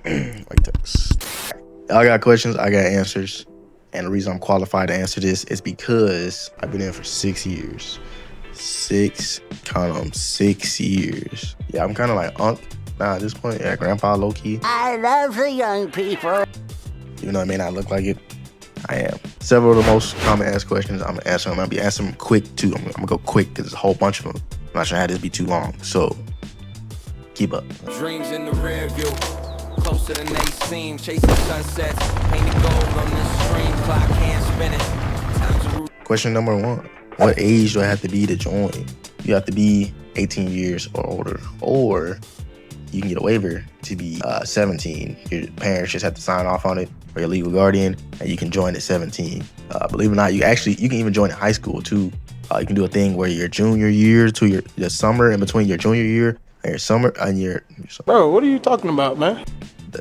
Like text. I got questions, I got answers. And the reason I'm qualified to answer this is because I've been in for 6 years. Count on 6 years. Yeah, I'm kind of like Unc now at this point. Yeah, grandpa low key. I love the young people. Even though it may not look like it, I am. Several of the most common asked questions, I'm gonna answer them. I'm gonna be answering them quick too. I'm gonna go quick because there's a whole bunch of them. I'm not trying to have this be too long. So keep up. Dreams in the rear view, closer than they seem. Chasing sunsets, painted gold on this stream. Clock can't spin it. Time to Question number 1. What age do I have to be to join? You have to be 18 years or older, or you can get a waiver to be 17. Your parents just have to sign off on it, or your legal guardian, and you can join at 17. Believe it or not, you can even join in high school too. You can do a thing where your junior year to your summer in between your junior year and your summer and your Bro, what are you talking about, man?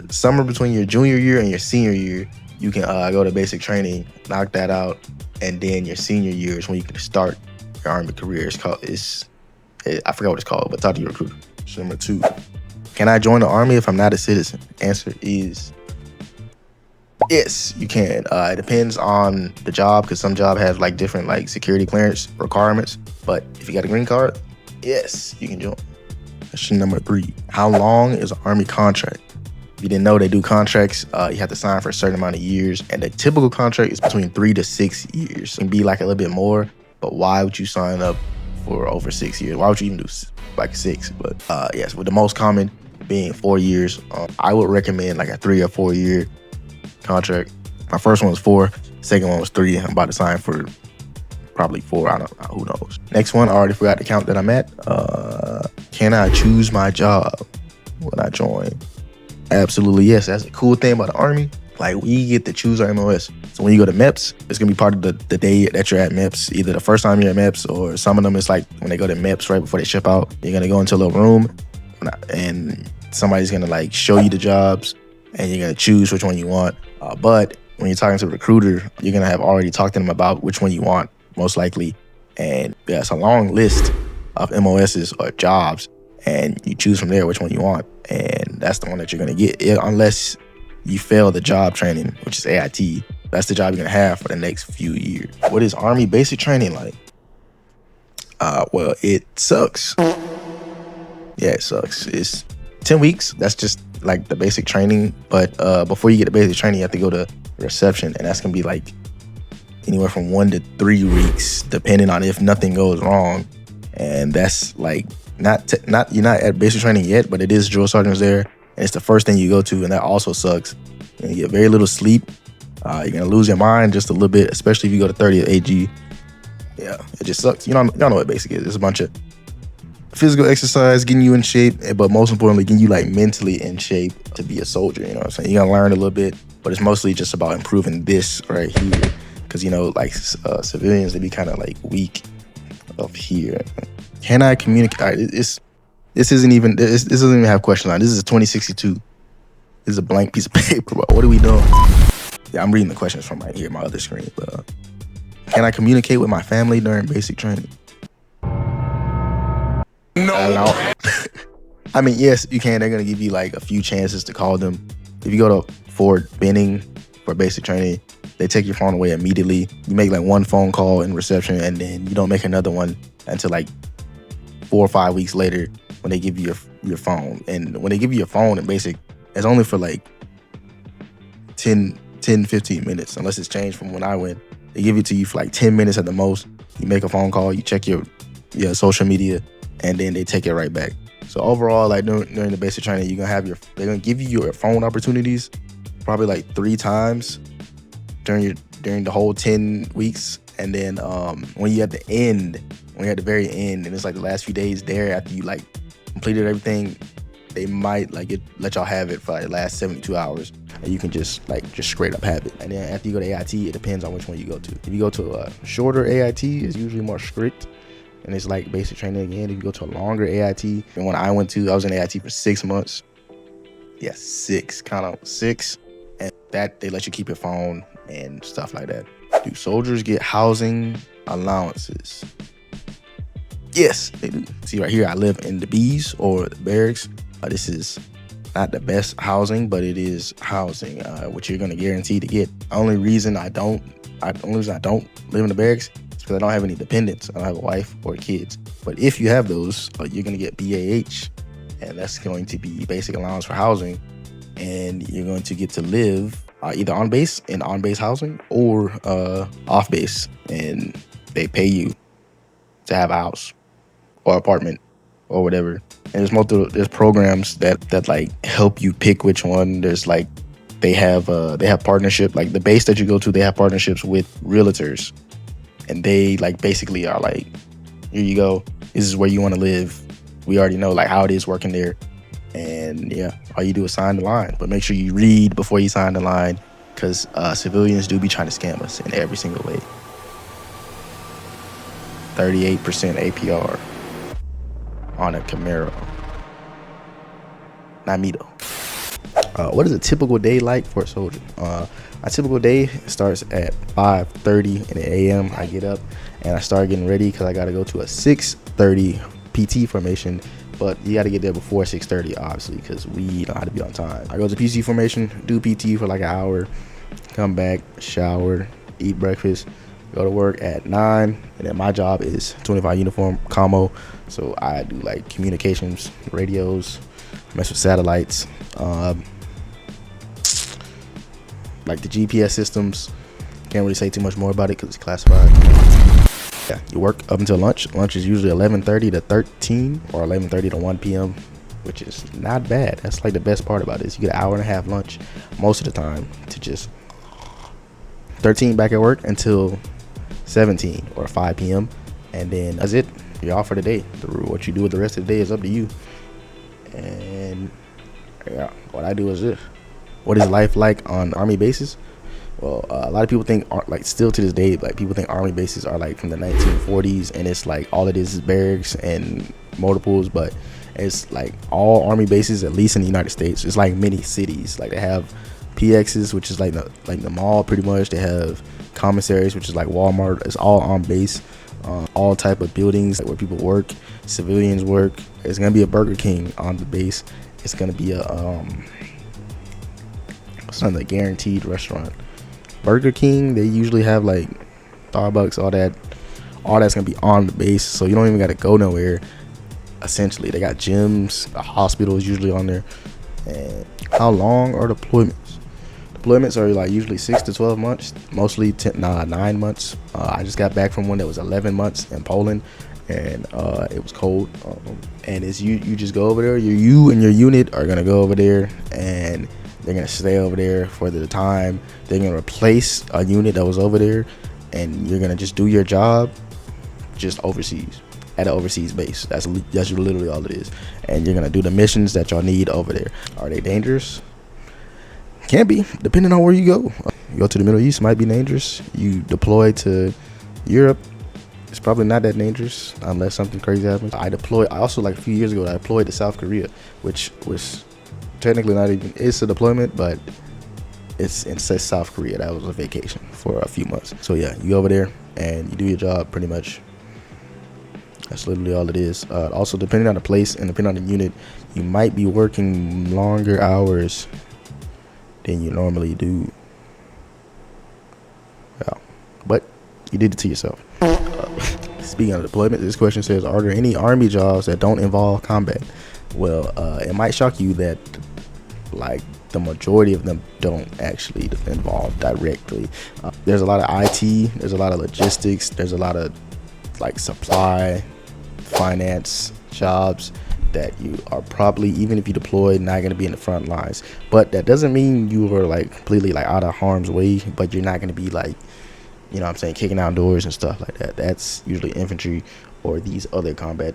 the summer between your junior year and your senior year, you can go to basic training, knock that out, and then your senior year is when you can start your Army career. I forgot what it's called, but talk to your recruiter. Number 2, can I join the Army if I'm not a citizen? Answer is yes, you can. It depends on the job, because some job have like different like security clearance requirements. But if you got a green card, yes, you can join. Question number 3, how long is an Army contract? If you didn't know, they do contracts. You have to sign for a certain amount of years, and the typical contract is between 3 to 6 years. It can be like a little bit more, but why would you sign up for over 6 years? Why would you even do like 6? But yes, with the most common being 4 years, I would recommend like a 3 or 4 year contract. My first one was 4, second one was 3. I'm about to sign for probably 4. I don't know, who knows. Next one, I already forgot the count that I'm at. Can I choose my job when I join? Absolutely yes. That's a cool thing about the Army. Like, we get to choose our MOS. So when you go to MEPS, it's gonna be part of the day that you're at MEPS. Either the first time you're at MEPS, or some of them it's like when they go to MEPS right before they ship out. You're gonna go into a little room, and somebody's gonna like show you the jobs, and you're gonna choose which one you want. But when you're talking to a recruiter, you're gonna have already talked to them about which one you want, most likely. And yeah, it's a long list of MOSs or jobs, and you choose from there which one you want, and that's the one that you're gonna get, unless you fail the job training, which is AIT. That's the job you're gonna have for the next few years. What is Army basic training like? Well, it sucks. Yeah, it sucks. It's 10 weeks. That's just like the basic training. But before you get the basic training, you have to go to reception, and that's gonna be like anywhere from 1 to 3 weeks, depending on if nothing goes wrong. And that's like not you're not at basic training yet, but it is drill sergeants there, and it's the first thing you go to, and that also sucks. And you get very little sleep. You're gonna lose your mind just a little bit, especially if you go to 30th AG. Yeah, it just sucks. Y'all know what basic is. It's a bunch of physical exercise, getting you in shape, but most importantly, getting you like mentally in shape to be a soldier. You know what I'm saying? You're gonna learn a little bit, but it's mostly just about improving this right here. Because, you know, like civilians, they be kind of like weak up here. Can I communicate? This doesn't even have questions on it. This is a 2062. This is a blank piece of paper. But what are we doing? Yeah, I'm reading the questions from right here, my other screen. But can I communicate with my family during basic training? No. I mean, yes, you can. They're gonna give you like a few chances to call them. If you go to Fort Benning for basic training, they take your phone away immediately. You make like one phone call in reception, and then you don't make another one until like 4 or 5 weeks later when they give you your phone. And when they give you your phone in basic, it's only for like 10, 15 minutes, unless it's changed from when I went. They give it to you for like 10 minutes at the most. You make a phone call, you check your social media, and then they take it right back. So overall, like during the basic training, they're gonna give you your phone opportunities probably like 3 times during the whole 10 weeks. And then when you're at the very end, and it's like the last few days there after you like completed everything, they might like let y'all have it for like the last 72 hours, and you can just straight up have it. And then after you go to AIT, it depends on which one you go to. If you go to a shorter AIT, it's usually more strict, and it's like basic training again. If you go to a longer AIT, and when I went to, I was in AIT for 6 months. Yeah, 6, count out 6. And that, they let you keep your phone and stuff like that. Do soldiers get housing allowances? Yes, they do. See right here, I live in the B's, or the barracks. This is not the best housing, but it is housing, which you're gonna guarantee to get. The only reason I don't live in the barracks is because I don't have any dependents. I don't have a wife or kids. But if you have those, you're gonna get BAH, and that's going to be basic allowance for housing, and you're going to get to live either on base in on-base housing or off base, and they pay you to have a house or apartment or whatever. And there's programs that like help you pick which one. There's like they have partnership, like the base that you go to, they have partnerships with realtors, and they like basically are like, here you go, this is where you want to live. We already know like how it is working there, and yeah, all you do is sign the line. But make sure you read before you sign the line, because civilians do be trying to scam us in every single way. 38% APR on a Camaro. Not me though. What is a typical day like for a soldier? A typical day starts at 5:30 in the a.m. I get up and I start getting ready because I got to go to a 6:30 PT formation. But you got to get there before 6:30, obviously, because we know how to be on time. I go to PC formation, do PT for like an hour, come back, shower, eat breakfast, go to work at 9, and then my job is 25 uniform commo. So I do like communications, radios, mess with satellites, like the GPS systems. Can't really say too much more about it because it's classified. Yeah, you work up until lunch. Lunch is usually 11:30 to 13 or 11:30 to 1 p.m., which is not bad. That's like the best part about it is you get an hour and a half lunch most of the time to just 13 back at work until 17 or 5 p.m. and then that's it. You're off for the day. What you do with the rest of the day is up to you. And yeah, what I do is this. What is life like on Army bases? Well, a lot of people think, like, still to this day, like, people think Army bases are like from the 1940s, and it's like all it is barracks and motor pools. But it's like all Army bases, at least in the United States, it's like mini cities. Like they have PXs, which is like the mall, pretty much. They have commissaries, which is like Walmart. It's all on base. All type of buildings where people work, civilians work. It's gonna be a Burger King on the base. It's gonna be a it's not a guaranteed restaurant. Burger King, they usually have like Starbucks, all that's gonna be on the base, so you don't even gotta go nowhere. Essentially, they got gyms, the hospital is usually on there. And how long are deployments? Deployments are like usually 6 to 12 months, mostly 9 months. I just got back from one that was 11 months in Poland, and it was cold. And it's you just go over there. You and your unit are gonna go over there, and they're gonna stay over there for the time. They're gonna replace a unit that was over there, and you're gonna just do your job, just overseas at an overseas base. That's literally all it is. And you're gonna do the missions that y'all need over there. Are they dangerous? Can be, depending on where you go. You go to the Middle East, might be dangerous. You deploy to Europe, it's probably not that dangerous unless something crazy happens. I also, like a few years ago, I deployed to South Korea, which was technically not even, it's a deployment, but it's in South Korea. That was a vacation for a few months. So yeah, you go over there and you do your job pretty much. That's literally all it is. Also, depending on the place and depending on the unit, you might be working longer hours than you normally do. Yeah, but you did it to yourself. Speaking of deployment, this question says, are there any Army jobs that don't involve combat? Well, it might shock you that like the majority of them don't actually involve directly. There's a lot of IT, there's a lot of logistics, there's a lot of like supply, finance jobs that you are probably, even if you deploy, not going to be in the front lines. But that doesn't mean you are like completely like out of harm's way, but you're not going to be like, you know what I'm saying, kicking out doors and stuff like that. That's usually infantry or these other combat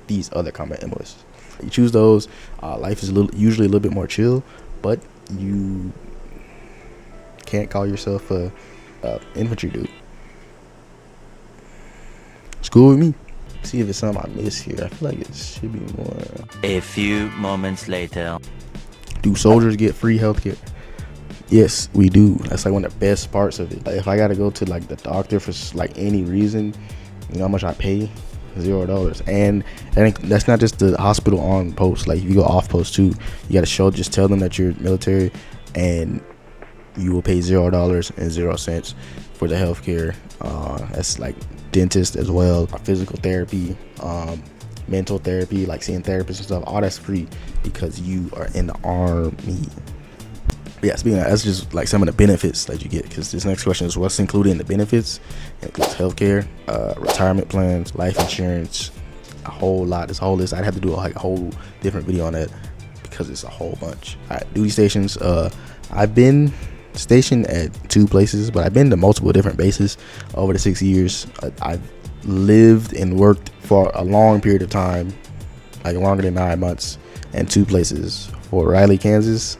enlists. You choose those. Life is usually a little bit more chill, but you can't call yourself a infantry dude. It's cool with me. See if it's something I miss here. I feel like it should be more. A few moments later. Do soldiers get free healthcare? Yes, we do. That's like one of the best parts of it. Like, if I gotta go to like the doctor for like any reason, you know how much I pay $0. And that's not just the hospital on post. Like if you go off post too, you gotta just tell them that you're military, and you will pay $0 for the healthcare. That's like dentist as well, physical therapy, mental therapy, like seeing therapists and stuff. All that's free because you are in the Army. Yeah, speaking of, that's just like some of the benefits that you get, because this next question is what's included in the benefits. It includes healthcare, retirement plans, life insurance, a whole lot. This whole list, I'd have to do a whole different video on that because it's a whole bunch. All right, duty stations. I've been stationed at 2 places, but I've been to multiple different bases over the 6 years. I've lived and worked for a long period of time, like longer than 9 months, and 2 places. Fort Riley, Kansas.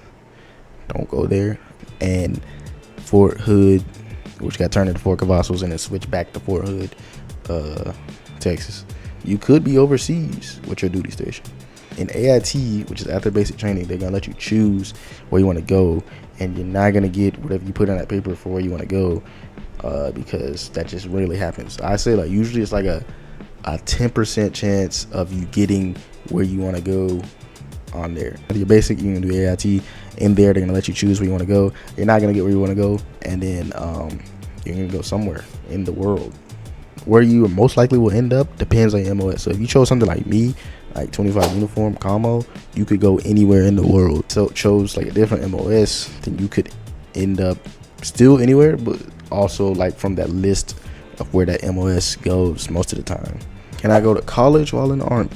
Don't go there. And Fort Hood, which got turned into Fort Cavazos and then switched back to Fort Hood, Texas. You could be overseas with your duty station. In AIT, which is after basic training, they're gonna let you choose where you want to go, and you're not gonna get whatever you put on that paper for where you want to go, because that just rarely happens. I say like usually it's like a 10% chance of you getting where you want to go on there. Your basic, you can do AIT. In there, they're gonna let you choose where you want to go. You're not gonna get where you want to go, and then you're gonna go somewhere in the world. Where you most likely will end up depends on your MOS. So if you chose something like me, like 25 uniform commo, you could go anywhere in the world. So chose like a different MOS, then you could end up still anywhere, but also like from that list of where that MOS goes most of the time. Can I go to college while in the Army?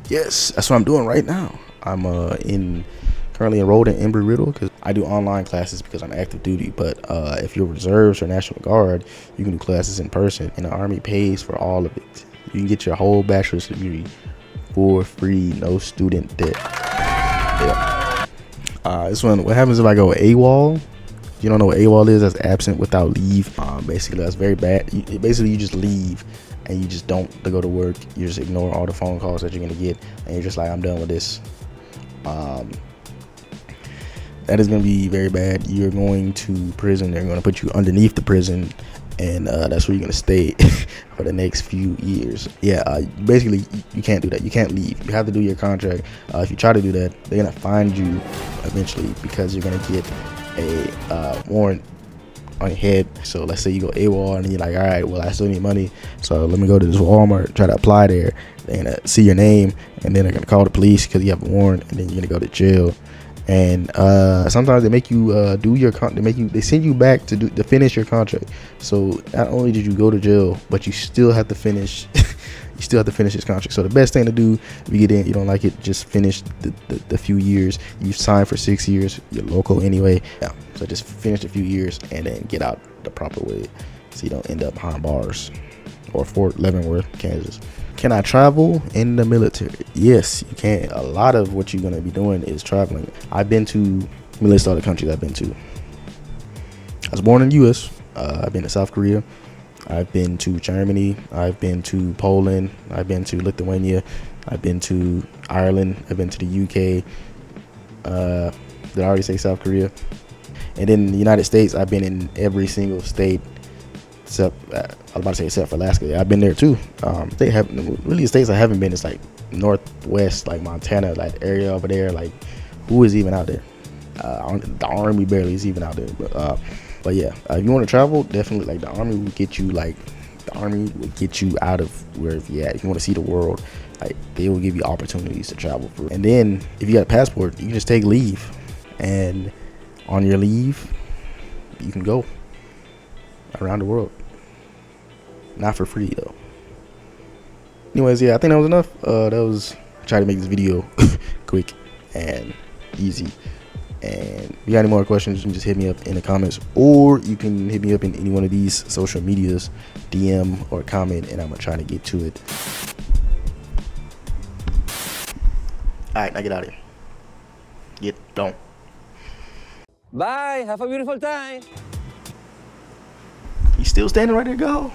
Yes, that's what I'm doing right now. I'm currently enrolled in Embry-Riddle because I do online classes because I'm active duty. But if you're reserves or National Guard, you can do classes in person, and the Army pays for all of it. You can get your whole bachelor's degree for free, no student debt. Yeah. This one, what happens if I go AWOL? If you don't know what AWOL is, that's absent without leave. Basically, that's very bad. Basically, you just leave and you just don't go to work. You just ignore all the phone calls that you're gonna get, and you're just like, I'm done with this. That is going to be very bad. You're going to prison. They're going to put you underneath the prison, and that's where you're going to stay for the next few years. Yeah, basically, you can't do that. You can't leave. You have to do your contract. If you try to do that, they're going to find you eventually because you're going to get a warrant on your head. So let's say you go AWOL and you're like, all right, well, I still need money, so let me go to this Walmart, try to apply there. They're going to see your name, and then they're going to call the police because you have a warrant, and then you're going to go to jail. And sometimes they make you do your they send you back to finish your contract. So not only did you go to jail, but you still have to finish this contract. So the best thing to do if you get in, you don't like it, just finish the few years. You signed for 6 years, you're local anyway. Yeah, so just finish a few years and then get out the proper way, so you don't end up behind bars or Fort Leavenworth, Kansas. Can I travel in the military? Yes, you can. A lot of what you're going to be doing is traveling. I've been to, let me list all the countries I've been to. I was born in the U.S. I've been to South Korea. I've been to Germany. I've been to Poland. I've been to Lithuania. I've been to Ireland. I've been to the U.K. Did I already say South Korea? And in the United States, I've been in every single state except, I was about to say except for Alaska. Yeah, I've been there too. They have really the states I haven't been is like Northwest, like Montana, like area over there. Like, who is even out there? The Army barely is even out there. But yeah, if you want to travel, definitely like the Army will get you out of wherever you're at. If you want to see the world, like they will give you opportunities to travel through. And then if you got a passport, you can just take leave, and on your leave, you can go around the world. Not for free though. Anyways, yeah, I think that was enough. I tried to make this video quick and easy. And if you got any more questions, you can just hit me up in the comments, or you can hit me up in any one of these social medias, DM or comment, and I'm gonna try to get to it. All right, now get out of here. Get gone. Bye. Have a beautiful time. You still standing right there? Go.